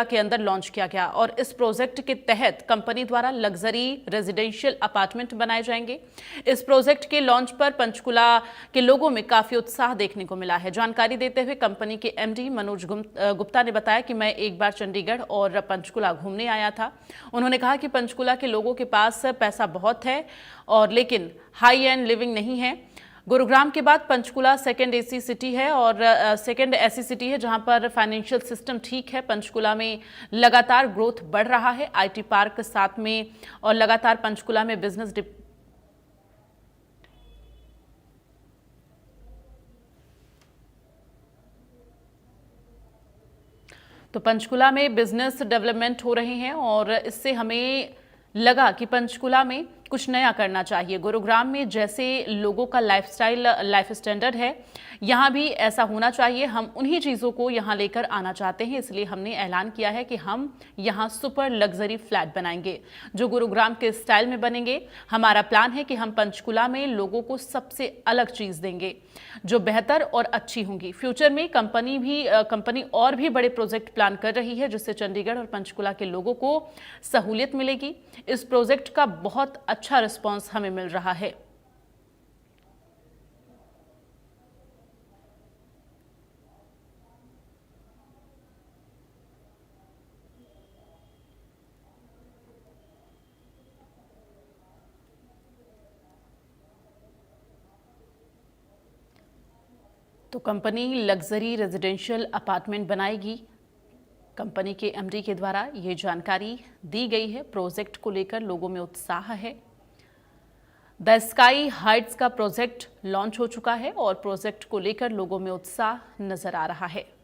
के अंदर लॉन्च किया गया और इस प्रोजेक्ट के तहत कंपनी द्वारा लग्जरी रेजिडेंशियल अपार्टमेंट बनाए जाएंगे। इस प्रोजेक्ट के लॉन्च पर पंचकुला के लोगों में काफी उत्साह देखने को मिला है। जानकारी देते हुए कंपनी के एमडी मनोज गुप्ता ने बताया कि मैं एक बार चंडीगढ़ और पंचकुला घूमने आया था। उन्होंने कहा कि पंचकुला के लोगों के पास पैसा बहुत है और लेकिन हाई एंड लिविंग नहीं है। गुरुग्राम के बाद पंचकुला सेकंड एसी सिटी है और सेकंड ऐसी सिटी है जहां पर फाइनेंशियल सिस्टम ठीक है। पंचकुला में लगातार ग्रोथ बढ़ रहा है, आईटी पार्क साथ में और लगातार पंचकुला में बिजनेस तो पंचकुला में बिजनेस डेवलपमेंट हो रहे हैं और इससे हमें लगा कि पंचकुला में कुछ नया करना चाहिए। गुरुग्राम में जैसे लोगों का लाइफस्टाइल, लाइफ स्टैंडर्ड है, यहाँ भी ऐसा होना चाहिए। हम उन्हीं चीज़ों को यहाँ लेकर आना चाहते हैं, इसलिए हमने ऐलान किया है कि हम यहाँ सुपर लग्जरी फ्लैट बनाएंगे जो गुरुग्राम के स्टाइल में बनेंगे। हमारा प्लान है कि हम पंचकुला में लोगों को सबसे अलग चीज़ देंगे जो बेहतर और अच्छी होंगी। फ्यूचर में कंपनी और भी बड़े प्रोजेक्ट प्लान कर रही है जिससे चंडीगढ़ और पंचकुला के लोगों को सहूलियत मिलेगी। इस प्रोजेक्ट का बहुत अच्छा रिस्पांस हमें मिल रहा है। तो कंपनी लग्जरी रेजिडेंशियल अपार्टमेंट बनाएगी। कंपनी के एमडी के द्वारा ये जानकारी दी गई है। प्रोजेक्ट को लेकर लोगों में उत्साह है। द स्काई हाइट्स का प्रोजेक्ट लॉन्च हो चुका है और प्रोजेक्ट को लेकर लोगों में उत्साह नजर आ रहा है।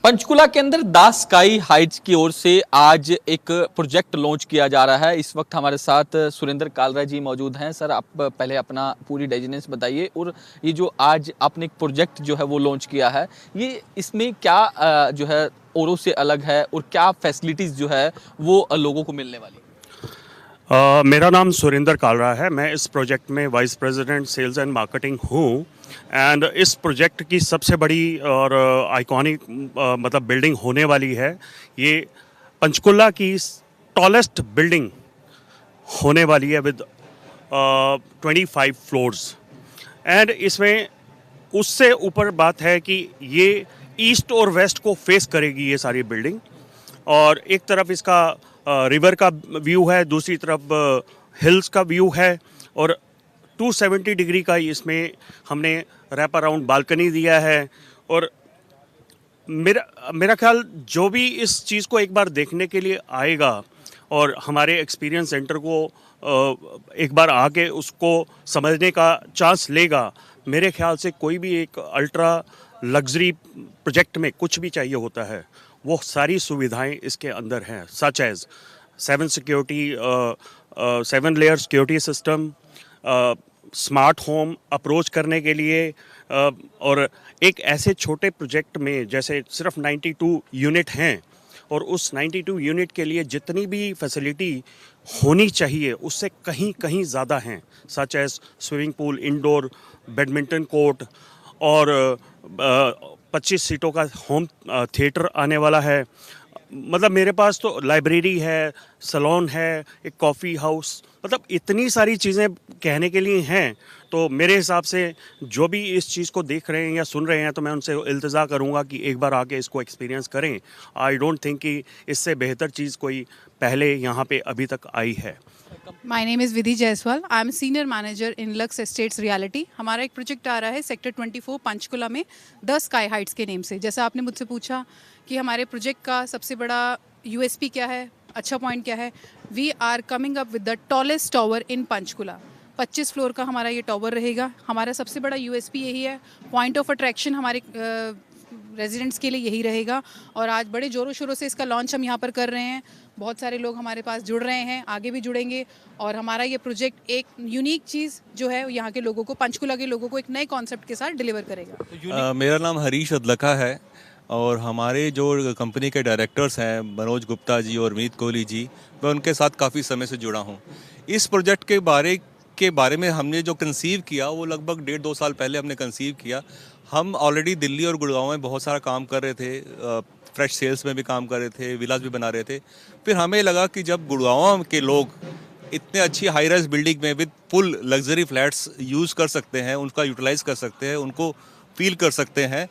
पंचकुला के अंदर द स्काई हाइट्स की ओर से आज एक प्रोजेक्ट लॉन्च किया जा रहा है। इस वक्त हमारे साथ सुरेंद्र कालरा जी मौजूद हैं। सर, आप पहले अपना पूरी डेजिनेंस बताइए और ये जो आज आपने एक प्रोजेक्ट जो है वो लॉन्च किया है, ये इसमें क्या जो है औरों से अलग है और क्या फैसिलिटीज़ जो है वो लोगों को मिलने वाली? मेरा नाम सुरेंद्र कालरा है। मैं इस प्रोजेक्ट में vice president sales and marketing हूँ। एंड इस प्रोजेक्ट की सबसे बड़ी और आइकॉनिक मतलब बिल्डिंग होने वाली है। ये पंचकुला की टॉलेस्ट बिल्डिंग होने वाली है विद 25 फ्लोर्स। एंड इसमें उससे ऊपर बात है कि ये ईस्ट और वेस्ट को फेस करेगी ये सारी बिल्डिंग। और एक तरफ इसका रिवर का व्यू है, दूसरी तरफ हिल्स का व्यू है और 270 डिग्री का इसमें हमने रैप अराउंड बालकनी दिया है। और मेरा ख्याल जो भी इस चीज़ को एक बार देखने के लिए आएगा और हमारे एक्सपीरियंस सेंटर को एक बार आके उसको समझने का चांस लेगा, मेरे ख्याल से कोई भी एक अल्ट्रा लग्जरी प्रोजेक्ट में कुछ भी चाहिए होता है वो सारी सुविधाएं इसके अंदर हैं, such as 7 layer security system, smart home approach करने के लिए। और एक ऐसे छोटे प्रोजेक्ट में जैसे सिर्फ 92 यूनिट हैं और उस 92 यूनिट के लिए जितनी भी फैसिलिटी होनी चाहिए उससे कहीं कहीं ज़्यादा हैं, such as swimming pool, indoor badminton court और 25 सीटों का होम थिएटर आने वाला है। मतलब मेरे पास तो लाइब्रेरी है, सैलून है, एक कॉफ़ी हाउस, मतलब इतनी सारी चीज़ें कहने के लिए हैं। तो मेरे हिसाब से जो भी इस चीज़ को देख रहे हैं या सुन रहे हैं तो मैं उनसे इल्तिजा करूंगा कि एक बार आके इसको एक्सपीरियंस करें। आई डोंट थिंक कि इससे बेहतर चीज़ कोई पहले यहाँ पे अभी तक आई है। My name is Vidhi Jaiswal. I am senior manager in lux estates reality. हमारा एक प्रोजेक्ट आ रहा है सेक्टर 24 पंचकुला में द स्काई हाइट्स के नेम से। जैसा आपने मुझसे पूछा कि हमारे प्रोजेक्ट का सबसे बड़ा यूएसपी क्या है, अच्छा पॉइंट क्या है, we are coming up with the tallest tower in Panchkula. 25 floor का हमारा ये टावर रहेगा। हमारा सबसे बड़ा यूएसपी यही है, पॉइंट ऑफ अट्रैक्शन हमारे रेजिडेंट्स के लिए यही रहेगा। और आज बड़े ज़ोरों शोरों से इसका लॉन्च हम यहाँ पर कर रहे हैं। बहुत सारे लोग हमारे पास जुड़ रहे हैं, आगे भी जुड़ेंगे। और हमारा ये प्रोजेक्ट एक यूनिक चीज़ जो है यहाँ के लोगों को, पंचकुला के लोगों को एक नए कॉन्सेप्ट के साथ डिलीवर करेगा। मेरा नाम हरीश अदलका है और हमारे जो कंपनी के डायरेक्टर्स हैं मनोज गुप्ता जी और मीत कोहली जी, मैं उनके साथ काफ़ी समय से जुड़ा हूँ। इस प्रोजेक्ट के बारे के बारे में हमने जो कंसीव किया वो लगभग 1.5-2 साल पहले हमने कंसीव किया। हम ऑलरेडी दिल्ली और गुड़गांव में बहुत सारा काम कर रहे थे, फ्रेश सेल्स में भी काम कर रहे थे, विलास भी बना रहे थे। फिर हमें लगा कि जब गुड़गांव के लोग इतने अच्छी हाई राइज बिल्डिंग में with full luxury flats use कर सकते हैं, उनका यूटिलाइज कर सकते हैं, उनको फील कर सकते हैं,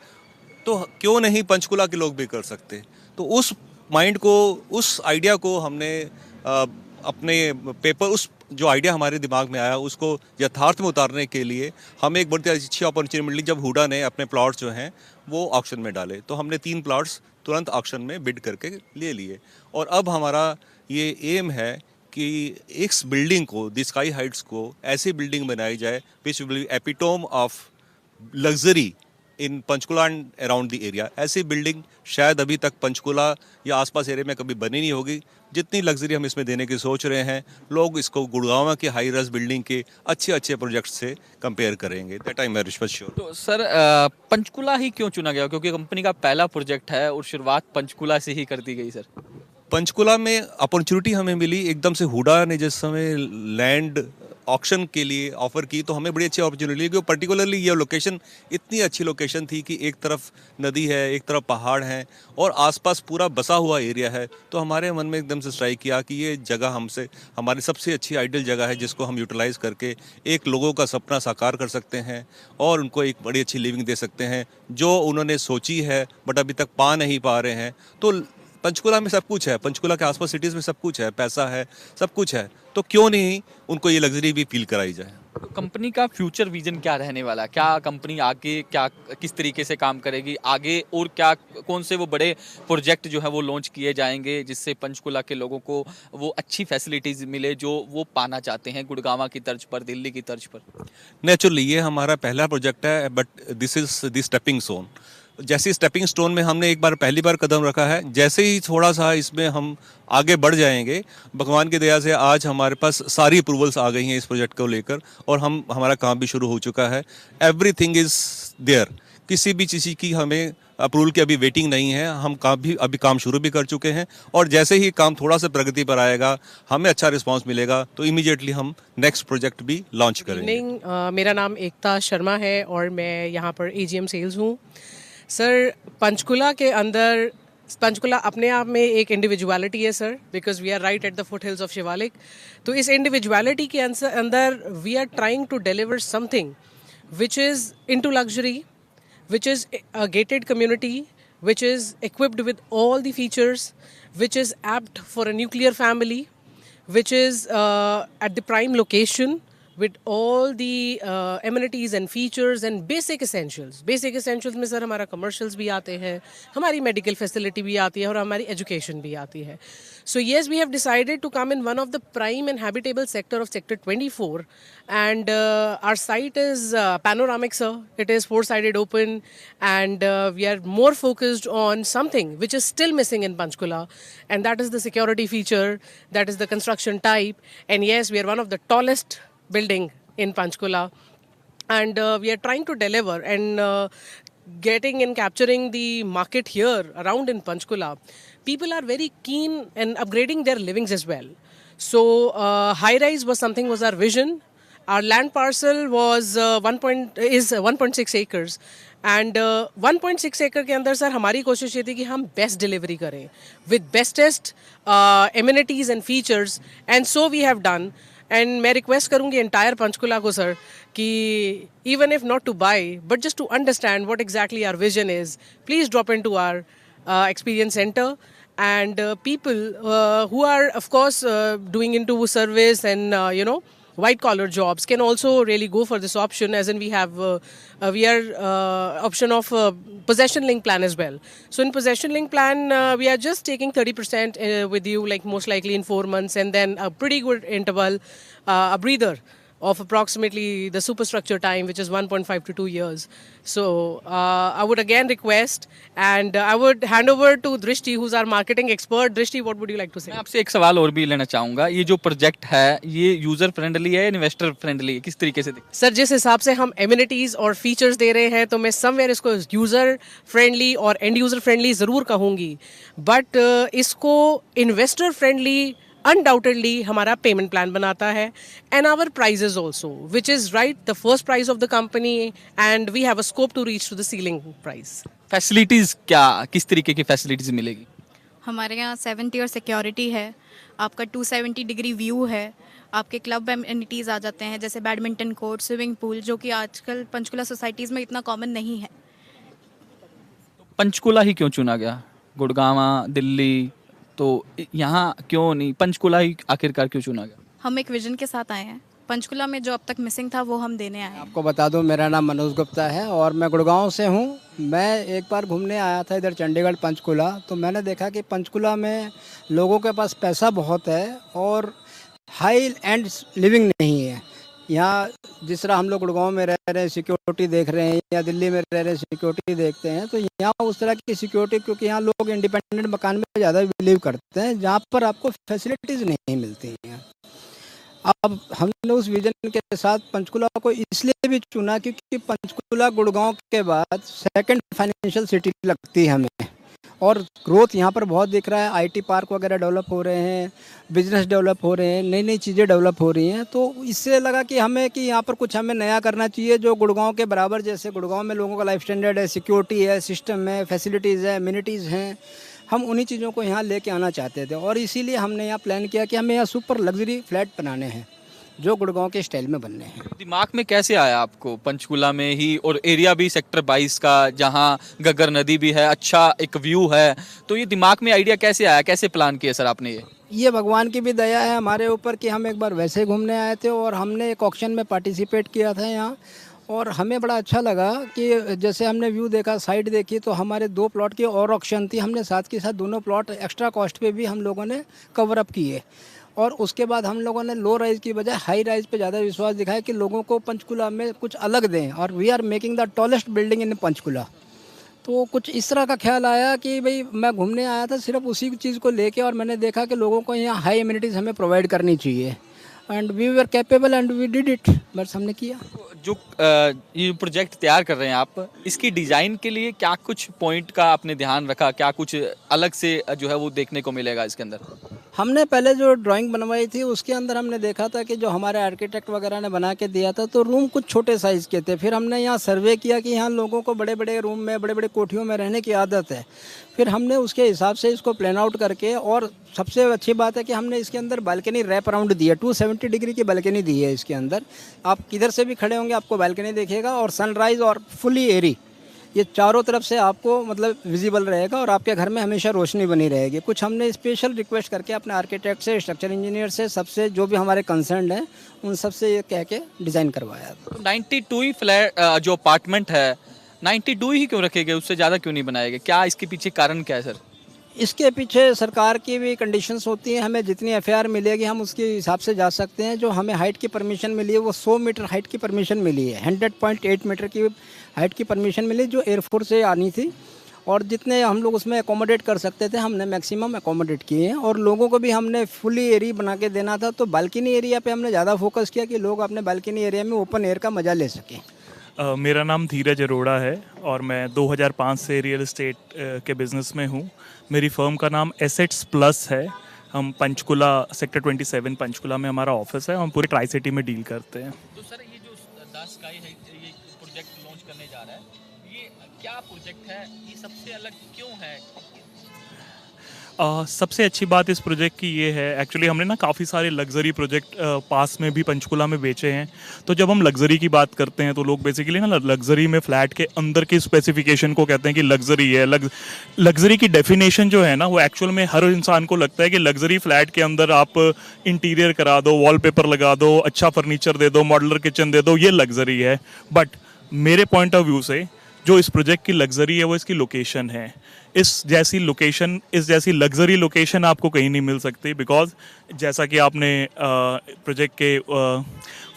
तो क्यों नहीं पंचकुला के लोग भी कर सकते। तो उस माइंड को, उस आइडिया को हमने अपने पेपर, उस जो आइडिया हमारे दिमाग में आया उसको यथार्थ में उतारने के लिए हमें एक बड़ी अच्छी अपॉर्चुनिटी मिली जब हुडा ने अपने प्लॉट्स जो हैं वो ऑक्शन में डाले। तो हमने 3 प्लॉट्स तुरंत ऑक्शन में बिड करके ले लिए और अब हमारा ये एम है कि इस बिल्डिंग को, द स्काई हाइट्स को, ऐसी बिल्डिंग बनाई जाए which will be epitome of luxury in Panchkula and around the area. ऐसी बिल्डिंग शायद अभी तक पंचकुला या आसपास एरिया में कभी बनी नहीं होगी। जितनी लग्जरी हम इसमें देने की सोच रहे हैं, लोग इसको गुड़गांव के हाई राइज बिल्डिंग के अच्छे अच्छे प्रोजेक्ट से कंपेयर करेंगे। That I am very much sure. तो सर पंचकुला ही क्यों चुना गया, क्योंकि कंपनी का पहला प्रोजेक्ट है और शुरुआत पंचकुला से ही कर दी गई सर? पंचकुला में अपॉर्चुनिटी हमें मिली एकदम से। हुडा ने जिस समय लैंड ऑक्शन के लिए ऑफर की तो हमें बड़ी अच्छी अपॉर्चुनिटी मिली। पर्टिकुलरली ये लोकेशन इतनी अच्छी लोकेशन थी कि एक तरफ नदी है, एक तरफ पहाड़ हैं और आसपास पूरा बसा हुआ एरिया है। तो हमारे मन में एकदम से स्ट्राइक किया कि ये जगह हमसे, हमारी सबसे अच्छी आइडियल जगह है जिसको हम यूटिलाइज करके एक लोगों का सपना साकार कर सकते हैं और उनको एक बड़ी अच्छी लिविंग दे सकते हैं जो उन्होंने सोची है बट अभी तक पा नहीं पा रहे हैं। तो पंचकुला में सब कुछ है, पंचकुला के आसपास सिटीज़ में सब कुछ है, पैसा है, सब कुछ है, तो क्यों नहीं उनको ये लग्जरी भी फील कराई जाए। तो कंपनी का फ्यूचर विजन क्या रहने वाला है? क्या कंपनी आगे क्या किस तरीके से काम करेगी आगे, और क्या कौन से वो बड़े प्रोजेक्ट जो है वो लॉन्च किए जाएंगे जिससे पंचकुला के लोगों को वो अच्छी फैसिलिटीज़ मिले जो वो पाना चाहते हैं गुड़गांव की तर्ज पर, दिल्ली की तर्ज पर? नेचुरली ये हमारा पहला प्रोजेक्ट है but this is the stepping stone. जैसे स्टेपिंग स्टोन में हमने पहली बार कदम रखा है, जैसे ही थोड़ा सा इसमें हम आगे बढ़ जाएंगे, भगवान की दया से आज हमारे पास सारी अप्रूवल्स आ गई हैं इस प्रोजेक्ट को लेकर और हमारा काम भी शुरू हो चुका है। एवरीथिंग इज़ देयर, किसी भी चीज़ की हमें अप्रूवल की अभी वेटिंग नहीं है। हम अभी काम शुरू भी कर चुके हैं और जैसे ही काम थोड़ा सा प्रगति पर आएगा, हमें अच्छा रिस्पांस मिलेगा तो इमीडिएटली हम नेक्स्ट प्रोजेक्ट भी लॉन्च करेंगे। मेरा नाम एकता शर्मा है और मैं यहाँ पर एजीएम सेल्स हूँ। सर, पंचकुला अपने आप में एक इंडिविजुअलिटी है sir, because we are right at the foot hills of Shivalik. तो इस इंडिविजुअलिटी के अंदर we are trying to deliver something which is into luxury, which is a gated community, which is equipped with all the features, which is apt for a nuclear family, which is at the prime location with all the amenities and features and basic essentials. Basic essentials में sir हमारा commercials भी आते हैं, हमारी medical facility भी आती है और हमारी education भी आती है. So yes, we have decided to come in one of the prime and habitable sector of Sector 24, and our site is panoramic, sir. It is 4-sided open, and we are more focused on something which is still missing in Panchkula, and that is the security feature, that is the construction type, and yes, we are one of the tallest building in Panchkula, and we are trying to deliver and getting and capturing the market here around in Panchkula. People are very keen in upgrading their livings as well. So high rise was our vision. Our land parcel was 1.6 acres, and 1.6 acre के अंदर sir हमारी कोशिश ये थी कि हम best delivery करें with bestest amenities and features, and so we have done. And मैं रिक्वेस्ट करूँगी एंटायर पंचकुला को सर कि even if not to buy but just to understand what exactly our vision is, please drop into our experience center, and people who are of course doing into service and white collar jobs can also really go for this option, as in we are option of possession link plan as well. So in possession link plan we are just taking 30% with you, like most likely in 4 months, and then a pretty good interval, a breather of approximately the superstructure time, which is 1.5 to 2 years. So I would again request, and I would hand over to Drishti, who's our marketing expert. Drishti, what would you like to say? मैं आपसे एक सवाल और भी लेना चाहूँगा। ये जो प्रोजेक्ट है ये यूज़र फ्रेंडली है, इन्वेस्टर फ्रेंडली है, किस तरीके से सर, जिस हिसाब से हम एमिनिटीज़ और फीचर्स दे रहे हैं तो मैं समवेयर इसको यूज़र फ्रेंडली और एंड यूज़र फ्रेंडली ज़रूर कहूँगी, बट इसको इन्वेस्टर फ्रेंडली अनडाउटेडली हमारा पेमेंट प्लान बनाता है and our prices also which is right the first price of the company and we have a scope to reach to the ceiling price. Facilities क्या, किस तरीके की facilities मिलेगी? हमारे यहाँ 7 टियर सिक्योरिटी है, आपका 270 डिग्री व्यू है, आपके क्लब एमिनिटीज़ आ जाते हैं जैसे बैडमिंटन कोर्ट, स्विमिंग पूल, जो कि आजकल पंचकुला सोसाइटीज़ में इतना कॉमन नहीं है। पंचकुला ही क्यों चुना गया? गुड़गांव, दिल्ली, तो यहाँ क्यों नहीं, पंचकुला ही आखिरकार क्यों चुना गया? हम एक विजन के साथ आए हैं, पंचकुला में जो अब तक मिसिंग था वो हम देने आए हैं। आपको बता दूं, मेरा नाम मनोज गुप्ता है और मैं गुड़गांव से हूं। मैं एक बार घूमने आया था इधर चंडीगढ़ पंचकुला, तो मैंने देखा कि पंचकुला में लोगों के पास पैसा बहुत है और हाई एंड लिविंग नहीं है। यहाँ जिस तरह हम लोग गुड़गांव में रह रहे हैं, सिक्योरिटी देख रहे हैं, या दिल्ली में रह रहे हैं सिक्योरिटी देखते हैं, तो यहाँ उस तरह की सिक्योरिटी, क्योंकि यहाँ लोग इंडिपेंडेंट मकान में ज़्यादा बिलीव करते हैं, जहाँ पर आपको फैसिलिटीज़ नहीं मिलती हैं। अब हमने उस विजन के साथ पंचकुला को इसलिए भी चुना क्योंकि पंचकुला गुड़गांव के बाद सेकंड फाइनेंशियल सिटी लगती है हमें, और ग्रोथ यहाँ पर बहुत दिख रहा है। आईटी पार्क वगैरह डेवलप हो रहे हैं, बिजनेस डेवलप हो रहे हैं, नई नई चीज़ें डेवलप हो रही हैं। तो इससे लगा कि यहाँ पर कुछ हमें नया करना चाहिए जो गुड़गांव के बराबर, जैसे गुड़गांव में लोगों का लाइफ स्टैंडर्ड है, सिक्योरिटी है, सिस्टम है, फैसिलिटीज़ है, एमिनिटीज़ हैं, हम उन्हीं चीज़ों को यहाँ लेके आना चाहते थे। और इसीलिए हमने यहाँ प्लान किया कि हमें यहाँ सुपर लग्जरी फ्लैट बनाने हैं जो गुड़गांव के स्टाइल में बनने हैं। दिमाग में कैसे आया आपको पंचकुला में ही, और एरिया भी सेक्टर 22 का, जहाँ गगर नदी भी है, अच्छा एक व्यू है, तो ये दिमाग में आइडिया कैसे आया, कैसे प्लान किया सर आपने? ये भगवान की भी दया है हमारे ऊपर कि हम एक बार वैसे घूमने आए थे और हमने एक ऑक्शन में पार्टिसिपेट किया था यहाँ, और हमें बड़ा अच्छा लगा कि जैसे हमने व्यू देखा, साइड देखी, तो हमारे 2 प्लॉट की और ऑक्शन थी। हमने साथ के साथ दोनों प्लॉट एक्स्ट्रा कॉस्ट पे भी हम लोगों ने कवर अप किए, और उसके बाद हम लोगों ने लो राइज की बजाय हाई राइज पे ज़्यादा विश्वास दिखाया कि लोगों को पंचकुला में कुछ अलग दें, और we are making the tallest building in Panchkula. तो कुछ इस तरह का ख्याल आया कि भाई मैं घूमने आया था सिर्फ उसी चीज़ को लेके, और मैंने देखा कि लोगों को यहाँ हाई एमिनिटीज़ हमें प्रोवाइड करनी चाहिए, and we were capable and we did it, बस हमने किया। जो ये प्रोजेक्ट तैयार कर रहे हैं आप, इसकी डिज़ाइन के लिए क्या कुछ पॉइंट का आपने ध्यान रखा, क्या कुछ अलग से जो है वो देखने को मिलेगा इसके अंदर? हमने पहले जो ड्राइंग बनवाई थी उसके अंदर हमने देखा था कि जो हमारे आर्किटेक्ट वगैरह ने बना के दिया था, तो रूम कुछ छोटे साइज़ के थे। फिर हमने यहाँ सर्वे किया कि यहाँ लोगों को बड़े बड़े रूम में, बड़े बड़े कोठियों में रहने की आदत है। फिर हमने उसके हिसाब से इसको प्लान आउट करके, और सबसे अच्छी बात है कि हमने इसके अंदर बालकनी रैप अराउंड दी है, 270 डिग्री की बालकनी दी है इसके अंदर। आप किधर से भी खड़े होंगे आपको बालकनी दिखेगा, और सनराइज़ और फुली एरी, ये चारों तरफ से आपको मतलब विजिबल रहेगा, और आपके घर में हमेशा रोशनी बनी रहेगी। कुछ हमने स्पेशल रिक्वेस्ट करके अपने आर्किटेक्ट से, स्ट्रक्चर इंजीनियर से, सबसे जो भी हमारे कंसर्न हैं उन सबसे ये कह के डिज़ाइन करवाया। तो 92 ही फ्लैट जो अपार्टमेंट है, 92 ही क्यों रखे गए, उससे ज़्यादा क्यों नहीं बनाए गए? क्या इसके पीछे कारण क्या है सर? इसके पीछे सरकार की भी कंडीशंस होती हैं, हमें जितनी एफआईआर मिलेगी हम उसके हिसाब से जा सकते हैं। जो हमें हाइट की परमिशन मिली है वो 100 मीटर हाइट की परमिशन मिली है, 100.8 मीटर की हाइट की परमिशन मिली जो एयरफोर्स से आनी थी, और जितने हम लोग उसमें अकोमोडेट कर सकते थे हमने मैक्सिमम अकोमोडेट किए हैं। और लोगों को भी हमने फुली एरिया बना के देना था, तो बालकनी एरिया पे हमने ज़्यादा फोकस किया कि लोग अपने बालकनी एरिया में ओपन एयर का मज़ा ले सकें। मेरा नाम धीरज अरोड़ा है और मैं 2005 से रियल एस्टेट के बिज़नेस में हूँ। मेरी फर्म का नाम एसेट्स प्लस है। हम पंचकुला सेक्टर 27 पंचकुला में हमारा ऑफिस है। हम पूरे ट्राई सिटी में डील करते हैं। तो सर ये जो द स्काई है, ये प्रोजेक्ट लॉन्च करने जा रहा है, ये क्या प्रोजेक्ट है, ये सबसे अलग क्यों है? सबसे अच्छी बात इस प्रोजेक्ट की ये है, एक्चुअली हमने ना काफ़ी सारे लग्जरी प्रोजेक्ट पास में भी पंचकुला में बेचे हैं। तो जब हम लग्जरी की बात करते हैं तो लोग बेसिकली ना लग्जरी में फ्लैट के अंदर की स्पेसिफिकेशन को कहते हैं कि लग्जरी है। लग्जरी की डेफिनेशन जो है ना वो एक्चुअल में हर इंसान को लगता है कि लग्जरी फ्लैट के अंदर आप इंटीरियर करा दो, वॉलपेपर लगा दो, अच्छा फर्नीचर दे दो, मॉडुलर किचन दे दो, ये लग्जरी है। बट मेरे पॉइंट ऑफ व्यू से जो इस प्रोजेक्ट की लग्जरी है वो इसकी लोकेशन है। इस जैसी लग्जरी लोकेशन आपको कहीं नहीं मिल सकती, बिकॉज जैसा कि आपने प्रोजेक्ट के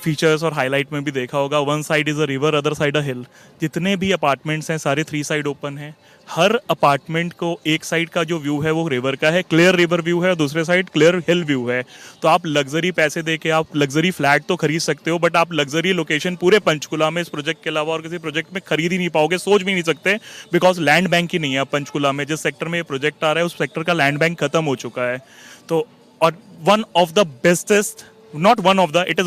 फीचर्स और हाईलाइट में भी देखा होगा, one side is a river, other side a hill. जितने भी अपार्टमेंट्स हैं सारे 3 साइड ओपन हैं। हर अपार्टमेंट को एक साइड का जो व्यू है वो रिवर का है, क्लियर रिवर व्यू है, दूसरे साइड क्लियर हिल व्यू है। तो आप लग्जरी पैसे दे के आप लग्जरी फ्लैट तो खरीद सकते हो, बट आप लग्जरी लोकेशन पूरे पंचकुला में इस प्रोजेक्ट के अलावा और किसी प्रोजेक्ट में खरीद ही नहीं पाओगे, सोच भी नहीं सकते, बिकॉज लैंड बैंक ही नहीं है पंचकुला में। जिस सेक्टर में ये प्रोजेक्ट आ रहा है उस सेक्टर का लैंड बैंक खत्म हो चुका है। तो और one of the bestest, not one of the, it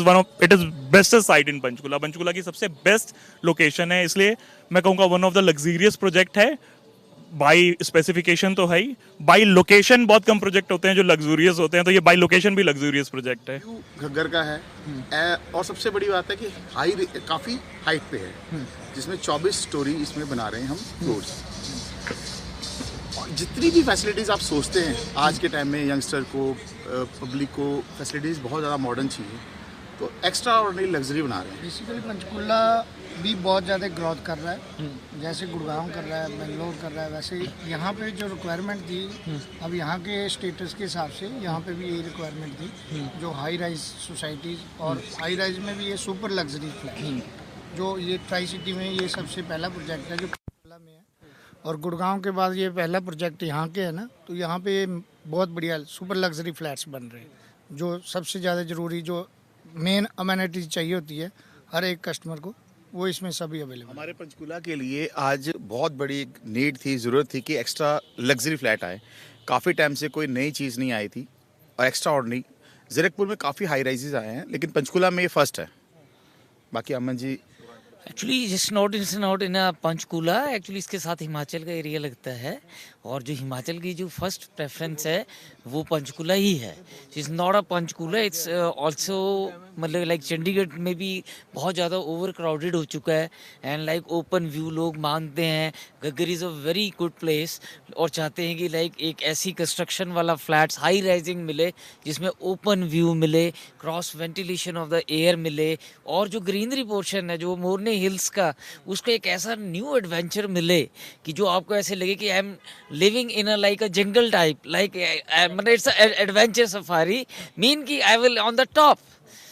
is bestest site in Panchkula. Panchkula की सबसे बेस्ट लोकेशन है, इसलिए मैं कहूँगा one of the luxurious project है। बाई स्पेसिफिकेशन तो है ही, बाई लोकेशन बहुत कम प्रोजेक्ट होते हैं जो लग्जरियस होते हैं, तो ये बाई लोकेशन भी लग्जरियस प्रोजेक्ट है। घग्गर का है और सबसे बड़ी बात है कि काफ़ी हाइट पे है, जिसमें 24 स्टोरी इसमें बना रहे हैं हम फ्लोर्स। जितनी भी फैसिलिटीज़ आप सोचते हैं आज के टाइम में यंगस्टर को, पब्लिक को फैसिलिटीज़ बहुत ज़्यादा मॉडर्न चाहिए, तो एक्स्ट्रा ऑर्डिनरी लग्जरी बना रहे हैं। बेसिकली पंचकुला भी बहुत ज़्यादा ग्रोथ कर रहा है, जैसे गुड़गांव कर रहा है, बेंगलोर कर रहा है, वैसे यहाँ पे जो रिक्वायरमेंट थी, अब यहाँ के स्टेटस के हिसाब से यहाँ पे भी यही रिक्वायरमेंट थी, जो हाई राइज सोसाइटीज़ और हाई राइज में भी ये सुपर लग्जरी फ्लैट, जो ये ट्राई सिटी में ये सबसे पहला प्रोजेक्ट है जो पंचकुला में है, और गुड़गांव के बाद ये पहला प्रोजेक्ट यहाँ के है ना, तो यहाँ पे बहुत बढ़िया सुपर लग्जरी फ्लैट्स बन रहे हैं, जो सबसे ज़्यादा ज़रूरी जो मेन अमेनिटीज चाहिए होती है हर एक कस्टमर को, वो इसमें सभी अवेलेबल। हमारे पंचकुला के लिए आज बहुत बड़ी नीड थी, ज़रूरत थी कि एक्स्ट्रा लग्जरी फ्लैट आए। काफ़ी टाइम से कोई नई चीज़ नहीं आई थी और एक्स्ट्रा ऑर्डिनरी। ज़ीरकपुर में काफ़ी हाई राइजेज आए हैं, लेकिन पंचकुला में ये फर्स्ट है। बाकी Aman ji actually just not in Panchkula, actually इसके साथ हिमाचल का एरिया लगता है, और जो हिमाचल की जो फर्स्ट प्रेफरेंस है वो पंचकुला ही है। It's not a Panchkula, it's also मतलब लाइक चंडीगढ़ में भी बहुत ज़्यादा ओवर क्राउडेड हो चुका है, एंड लाइक ओपन व्यू लोग मांगते हैं। Ghaggar is a very good place, और चाहते हैं कि लाइक एक ऐसी कंस्ट्रक्शन वाला फ्लैट्स हाई राइजिंग मिले जिसमें ओपन व्यू मिले, cross ventilation of the air मिले, और जो ग्रीनरी पोर्शन है जो मोरनी हिल्स का, उसको एक ऐसा न्यू एडवेंचर मिले कि जो आपको ऐसे लगे कि I am living in a like a jungle type, like मतलब इट्स एडवेंचर सफारी, मीन कि I will on the top.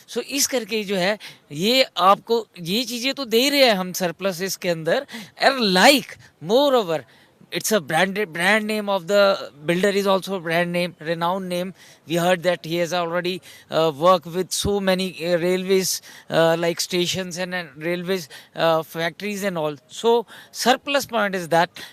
So इस करके जो है ये आपको ये चीज़ें तो दे रहे हैं हम सरप्लस इसके अंदर, and like more over it's a brand name of the builder is also a brand name, renowned name. We heard that he has already worked with so many railways like stations and railways factories and all. So surplus point is that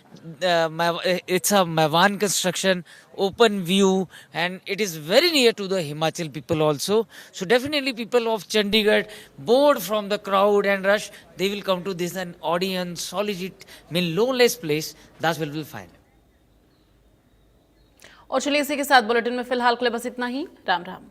it's a Mavan construction, open view, and it is very near to the Himachal people also. So definitely people of Chandigarh, bored from the crowd and rush, they will come to this an audience, solitude, mean loneless place. That will be fine. और चलिए इसी के साथ bulletin में फिलहाल के लिए बस इतना ही। राम राम।